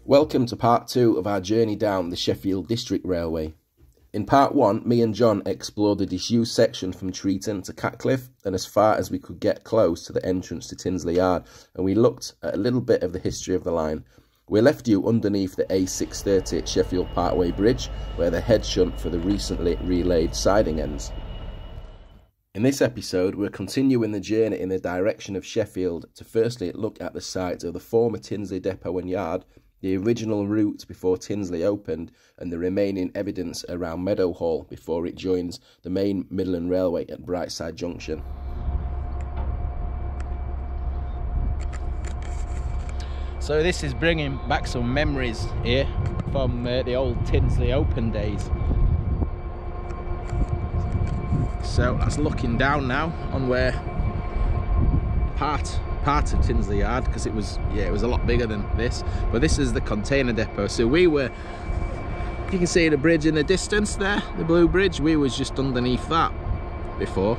Welcome to part 2 of our journey down the Sheffield District Railway. In part 1, me and John explored the disused section from Treeton to Catcliffe and as far as we could get close to the entrance to Tinsley Yard, and we looked at a little bit of the history of the line. We left you underneath the A630 Sheffield Parkway Bridge, where the head shunt for the recently relaid siding ends. In this episode, we're continuing the journey in the direction of Sheffield to firstly look at the site of the former Tinsley Depot and Yard, the original route before Tinsley opened, and the remaining evidence around Meadowhall before it joins the main Midland Railway at Brightside Junction. So this is bringing back some memories here from the old Tinsley Open days. So that's looking down now on where part of Tinsley Yard, because it was a lot bigger than this, but this is the container depot. So we were, you can see the bridge in the distance there, the blue bridge, we was just underneath that before,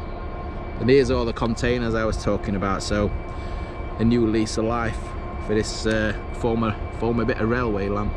and here's all the containers I was talking about. So a new lease of life for this former bit of railway land.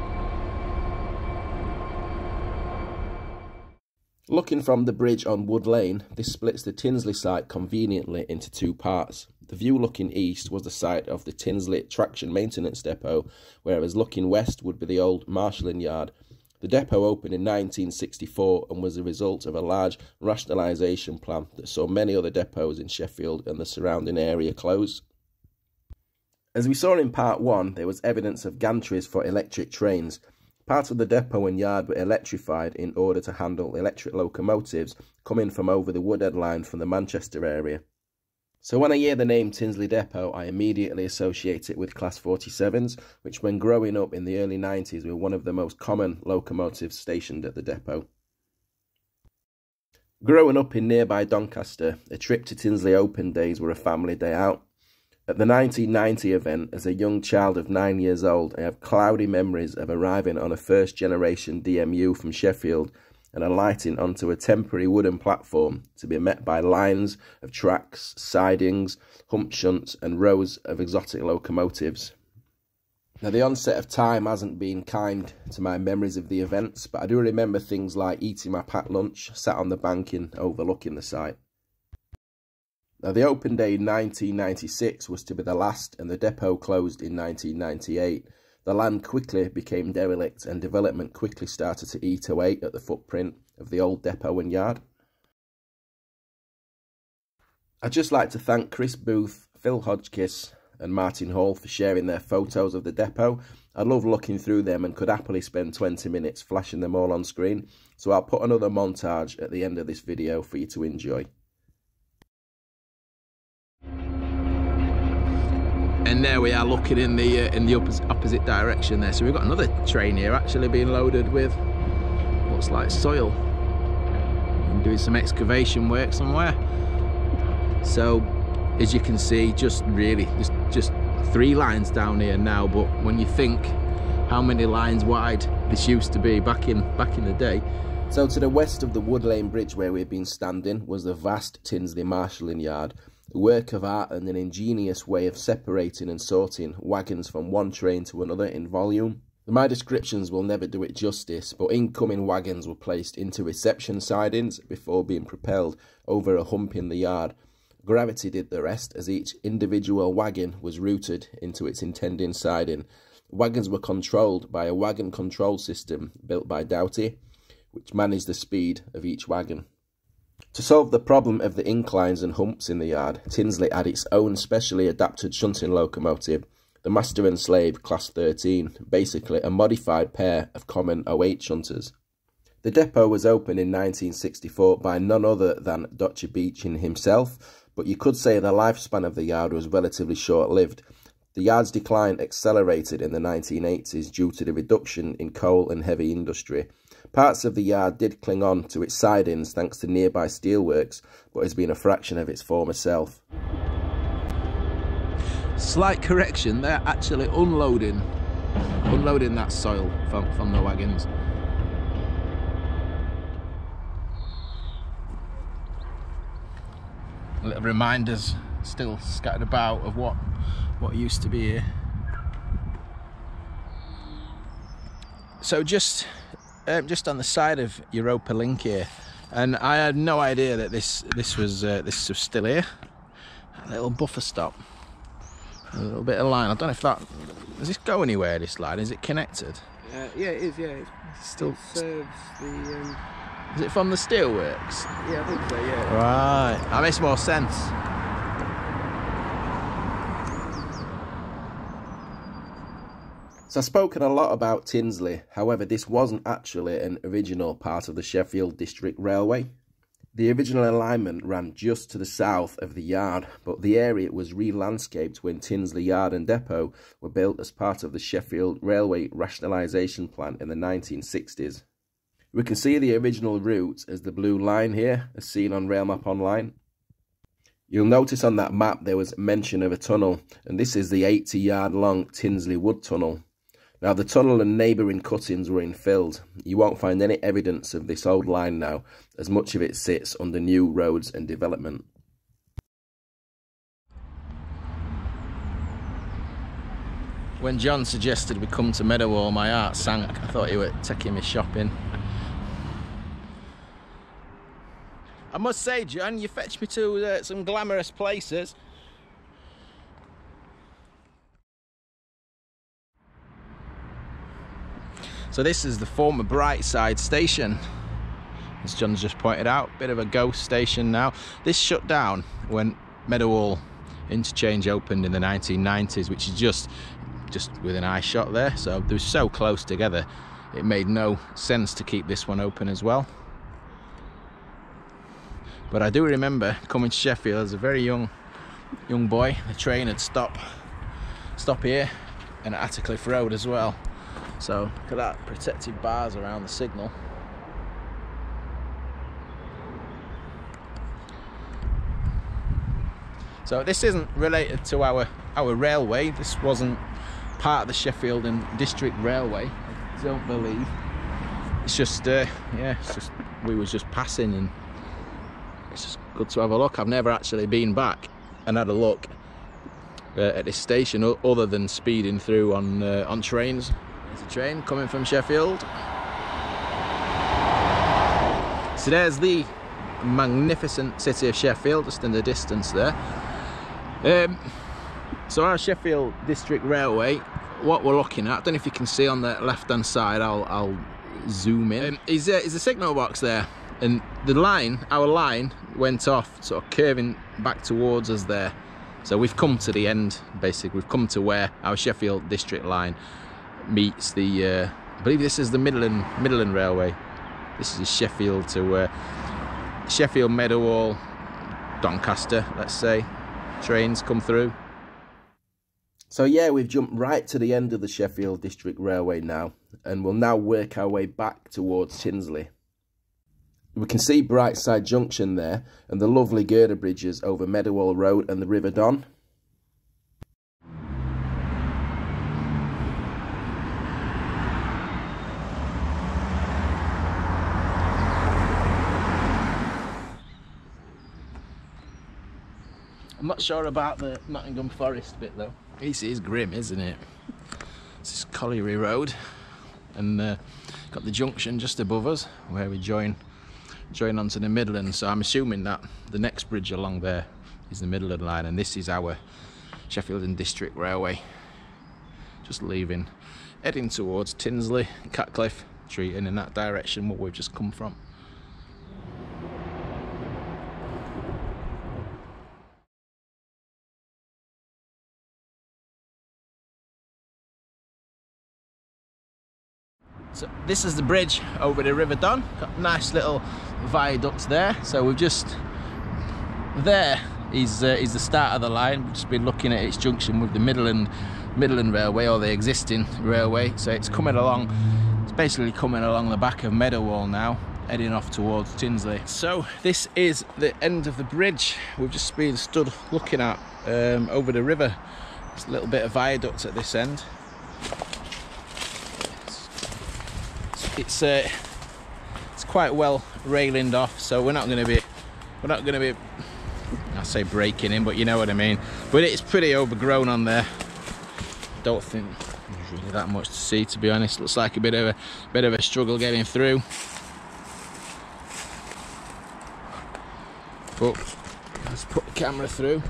Looking from the bridge on Wood Lane, this splits the Tinsley site conveniently into two parts. The view looking east was the site of the Tinsley Traction Mantenance Depot, whereas looking west would be the old Marshalling Yard. The depot opened in 1964 and was the result of a large rationalisation plan that saw many other depots in Sheffield and the surrounding area close. As we saw in part 1, there was evidence of gantries for electric trains. Part of the depot and yard were electrified in order to handle electric locomotives coming from over the Woodhead line from the Manchester area. So when I hear the name Tinsley Depot, I immediately associate it with Class 47s, which when growing up in the early 90s were one of the most common locomotives stationed at the depot. Growing up in nearby Doncaster, a trip to Tinsley Open days were a family day out. At the 1990 event, as a young child of 9 years old, I have cloudy memories of arriving on a first-generation DMU from Sheffield and alighting onto a temporary wooden platform to be met by lines of tracks, sidings, hump shunts and rows of exotic locomotives. Now, the onset of time hasn't been kind to my memories of the events, but I do remember things like eating my packed lunch, sat on the banking overlooking the site. Now, the open day in 1996 was to be the last, and the depot closed in 1998. The land quickly became derelict and development quickly started to eat away at the footprint of the old depot and yard. I'd just like to thank Chris Booth, Phil Hodgkiss and Martin Hall for sharing their photos of the depot. I love looking through them and could happily spend 20 minutes flashing them all on screen, so I'll put another montage at the end of this video for you to enjoy. And there we are looking in the opposite direction there. So we've got another train here actually being loaded with looks like soil and doing some excavation work somewhere. So as you can see, just 3 lines down here now, but when you think how many lines wide this used to be back in the day. So to the west of the Wood Lane Bridge where we've been standing was the vast Tinsley Marshalling Yard, a work of art and an ingenious way of separating and sorting wagons from one train to another in volume. My descriptions will never do it justice, but incoming wagons were placed into reception sidings before being propelled over a hump in the yard. Gravity did the rest, as each individual wagon was routed into its intending siding. Wagons were controlled by a wagon control system built by Dowty, which managed the speed of each wagon. To solve the problem of the inclines and humps in the yard, Tinsley had its own specially adapted shunting locomotive, the Master and Slave Class 13, basically a modified pair of common 08 shunters. The depot was opened in 1964 by none other than Dr. Beechin himself, but you could say the lifespan of the yard was relatively short-lived. The yard's decline accelerated in the 1980s due to the reduction in coal and heavy industry. Parts of the yard did cling on to its sidings thanks to nearby steelworks, but has been a fraction of its former self. Slight correction, they're actually unloading that soil from the wagons. Little reminders still scattered about of what used to be here. So just on the side of Europa Link here, and I had no idea that this was still here. A little buffer stop, a little bit of line. I don't know if that, does this go anywhere, this line? Is it connected? Yeah, it is. Yeah, it still serves the. Is it from the steelworks? Yeah, I think so. Yeah. Right, that makes more sense. So I've spoken a lot about Tinsley, however this wasn't actually an original part of the Sheffield District Railway. The original alignment ran just to the south of the yard, but the area was re-landscaped when Tinsley Yard and Depot were built as part of the Sheffield Railway Rationalisation plan in the 1960s. We can see the original route as the blue line here, as seen on Railmap Online. You'll notice on that map there was mention of a tunnel, and this is the 80-yard long Tinsley Wood Tunnel. Now the tunnel and neighbouring cuttings were infilled. You won't find any evidence of this old line now, as much of it sits under new roads and development. When John suggested we come to Meadowhall, my heart sank. I thought he were taking me shopping. I must say, John, you fetched me to some glamorous places. So this is the former Brightside station, as John's just pointed out. Bit of a ghost station now. This shut down when Meadowhall interchange opened in the 1990s, which is just within eye shot there. So they were so close together, it made no sense to keep this one open as well. But I do remember coming to Sheffield as a very young boy. The train would stop here and at Attercliffe Road as well. So look at that, protected bars around the signal. So this isn't related to our railway. This wasn't part of the Sheffield and District Railway, I don't believe. It's just we was just passing, and it's just good to have a look. I've never actually been back and had a look at this station other than speeding through on trains. There's a train coming from Sheffield. So there's the magnificent city of Sheffield just in the distance there. So our Sheffield District Railway, what we're looking at, I don't know if you can see on the left hand side, I'll zoom in, is a signal box there, and our line went off sort of curving back towards us there. So we've come to the end, basically. We've come to where our Sheffield District line meets the I believe this is the Midland Railway. This is Sheffield to Sheffield, Meadowhall, Doncaster, let's say. Trains come through. So yeah, we've jumped right to the end of the Sheffield District Railway now, and we'll now work our way back towards Tinsley. We can see Brightside Junction there, and the lovely girder bridges over Meadowhall Road and the River Don. I'm not sure about the Nottingham Forest bit though. This is grim, isn't it? This is Colliery Road, and got the junction just above us where we join onto the Midland. So I'm assuming that the next bridge along there is the Midland line, and this is our Sheffield and District Railway. Just leaving, heading towards Tinsley, Catcliffe, Treaton, in that direction where we've just come from. So this is the bridge over the River Don. Got nice little viaducts there. So we've just, there is the start of the line. We've just been looking at its junction with the Midland Railway, or the existing railway. So it's coming along, it's basically coming along the back of Meadowhall now, heading off towards Tinsley. So this is the end of the bridge we've just been stood looking at over the river. There's a little bit of viaduct at this end. It's quite well railined off, so we're not going to be I say breaking in, but you know what I mean. But it's pretty overgrown on there. Don't think really that much to see, to be honest. Looks like a bit of a struggle getting through. But let's put the camera through. You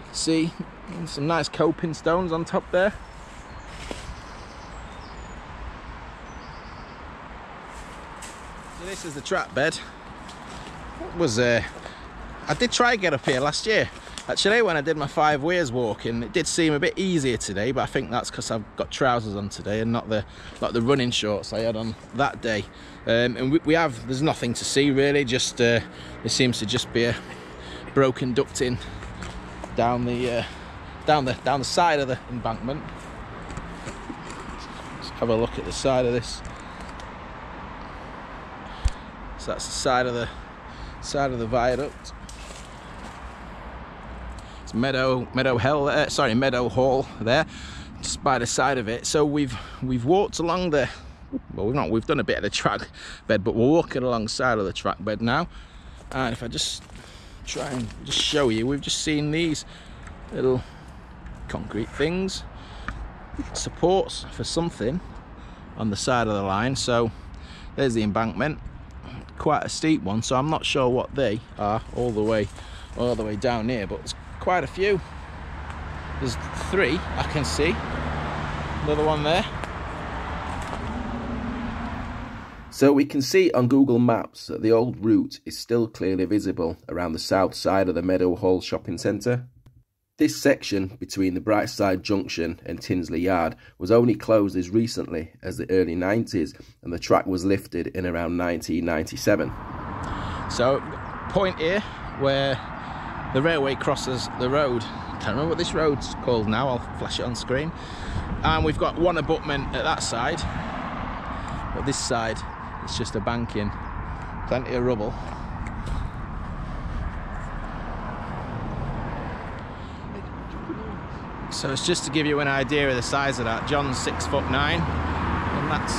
can see some nice coping stones on top there. So this is the track bed. I did try and get up here last year. Actually, when I did my 5 weirs walking, it did seem a bit easier today, but I think that's because I've got trousers on today and not the running shorts I had on that day. And there's nothing to see really. Just there seems to just be a broken ducting down the side of the embankment. Let's have a look at the side of this. So that's the side of the viaduct. It's Meadowhall there, just by the side of it. So we've walked along the, well, we've done a bit of the track bed, but we're walking alongside of the track bed now. And if I just try and just show you, we've just seen these little concrete things, supports for something on the side of the line. So there's the embankment, quite a steep one, so I'm not sure what they are all the way down here, but it's quite a few. There's 3 I can see, another one there. So we can see on Google Maps that the old route is still clearly visible around the south side of the Meadowhall shopping centre. This section between the Brightside junction and Tinsley Yard was only closed as recently as the early 90s, and the track was lifted in around 1997. So, point here where the railway crosses the road. Can't remember what this road's called now, I'll flash it on screen. And we've got one abutment at that side, but this side it's just a banking, plenty of rubble. So it's just to give you an idea of the size of that. John's 6'9", and that's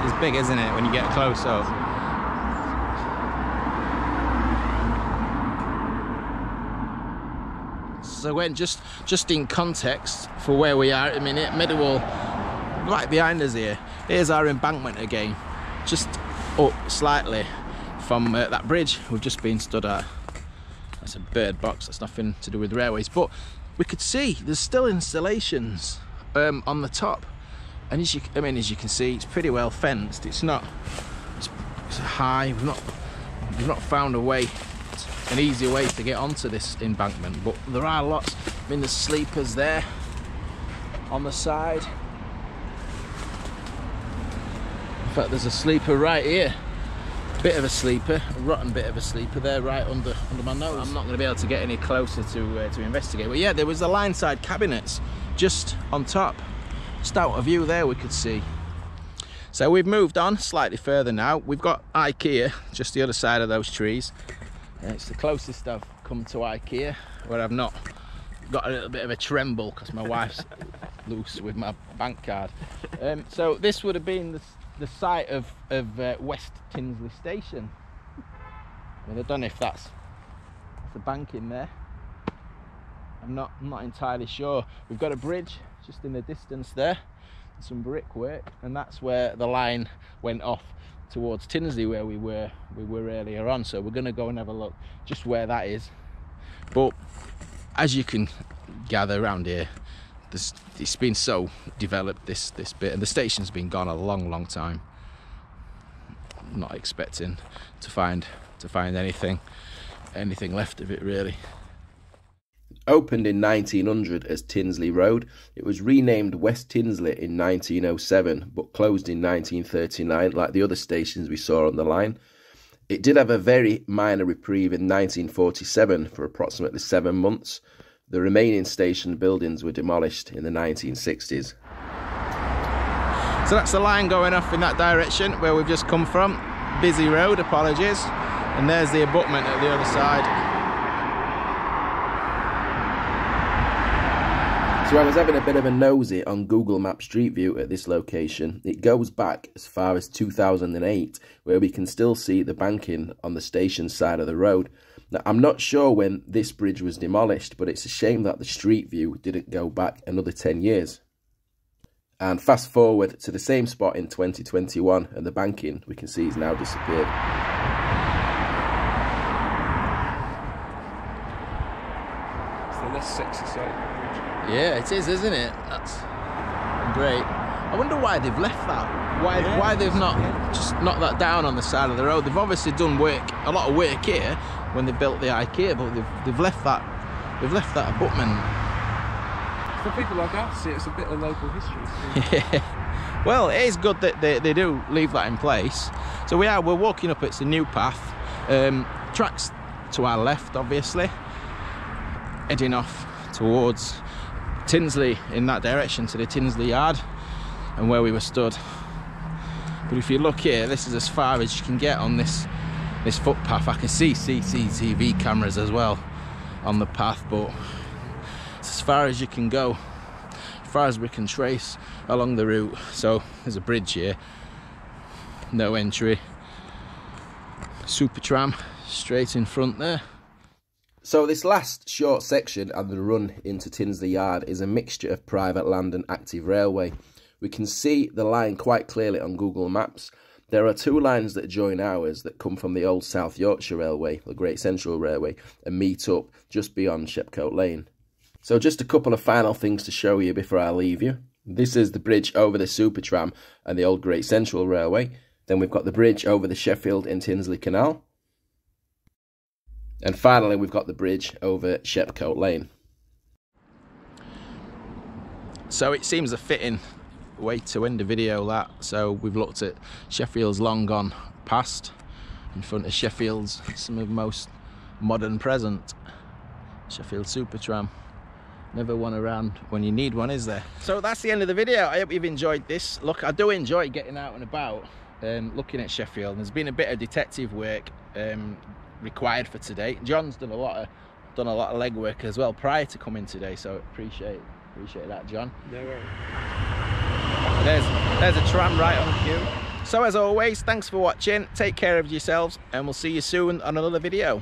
it's big, isn't it, when you get close up. So when just in context for where we are at the minute, Meadowhall, right behind us here. Here's our embankment again, just up slightly from that bridge we've just been stood at. That's a bird box, that's nothing to do with railways, but we could see there's still installations on the top, and as you can see, it's pretty well fenced. It's high. We've not found an easy way to get onto this embankment, but there are lots. I mean, there's sleepers there on the side. In fact, there's a sleeper right here. Bit of a sleeper, a rotten bit of a sleeper there right under my nose. I'm not going to be able to get any closer to investigate, but yeah, there was the line side cabinets just on top, just out of view there we could see. So we've moved on slightly further now. We've got IKEA just the other side of those trees. It's the closest I've come to IKEA, where I've not got a little bit of a tremble because my wife's loose with my bank card. So this would have been the site of West Tinsley Station. I mean, I don't know if that's the bank in there. I'm not entirely sure. We've got a bridge just in the distance there, some brickwork, and that's where the line went off towards Tinsley, where we were earlier on. So we're going to go and have a look just where that is. But as you can gather around here, it's been so developed, this bit, and the station's been gone a long time. I'm not expecting to find anything left of it really. Opened in 1900 as Tinsley Road, it was renamed West Tinsley in 1907, but closed in 1939 like the other stations we saw on the line. It did have a very minor reprieve in 1947 for approximately 7 months. The remaining station buildings were demolished in the 1960s. So that's the line going off in that direction where we've just come from. Busy road, apologies. And there's the abutment at the other side. So I was having a bit of a nosy on Google Maps Street View at this location. It goes back as far as 2008, where we can still see the banking on the station side of the road. Now, I'm not sure when this bridge was demolished, but it's a shame that the Street View didn't go back another 10 years. And fast forward to the same spot in 2021 and the banking, we can see, is now disappeared. It's the less sexy side of the bridge. Yeah, it is, isn't it? That's great. I wonder why they've left that. Why they've not just knocked that down on the side of the road. They've obviously done a lot of work here when they built the IKEA, but they've left that abutment. For people like us, it's a bit of local history. Yeah. Well, it is good that they do leave that in place. So we're walking up. It's a new path. Tracks to our left, obviously, heading off towards Tinsley in that direction to the Tinsley Yard and where we were stood. But if you look here, this is as far as you can get on this footpath. I can see CCTV cameras as well on the path, but it's as far as you can go, as far as we can trace along the route. So there's a bridge here, no entry, super tram straight in front there. So this last short section and the run into Tinsley Yard is a mixture of private land and active railway. We can see the line quite clearly on Google Maps. There are two lines that join ours that come from the old South Yorkshire Railway, the Great Central Railway, and meet up just beyond Shepcote Lane. So just a couple of final things to show you before I leave you. This is the bridge over the super tram and the old Great Central Railway. Then we've got the bridge over the Sheffield and Tinsley Canal. And finally, we've got the bridge over Shepcote Lane. So it seems a fitting way to end the video, that. So we've looked at Sheffield's long gone past in front of Sheffield's some of the most modern present. Sheffield super tram. Never one around when you need one, is there? So that's the end of the video. I hope you've enjoyed this. Look, I do enjoy getting out and about, looking at Sheffield. There's been a bit of detective work required for today. John's done a lot of legwork as well prior to coming today, so appreciate that, John. No worries. There's a tram right on cue. So as always, thanks for watching. Take care of yourselves, and we'll see you soon on another video.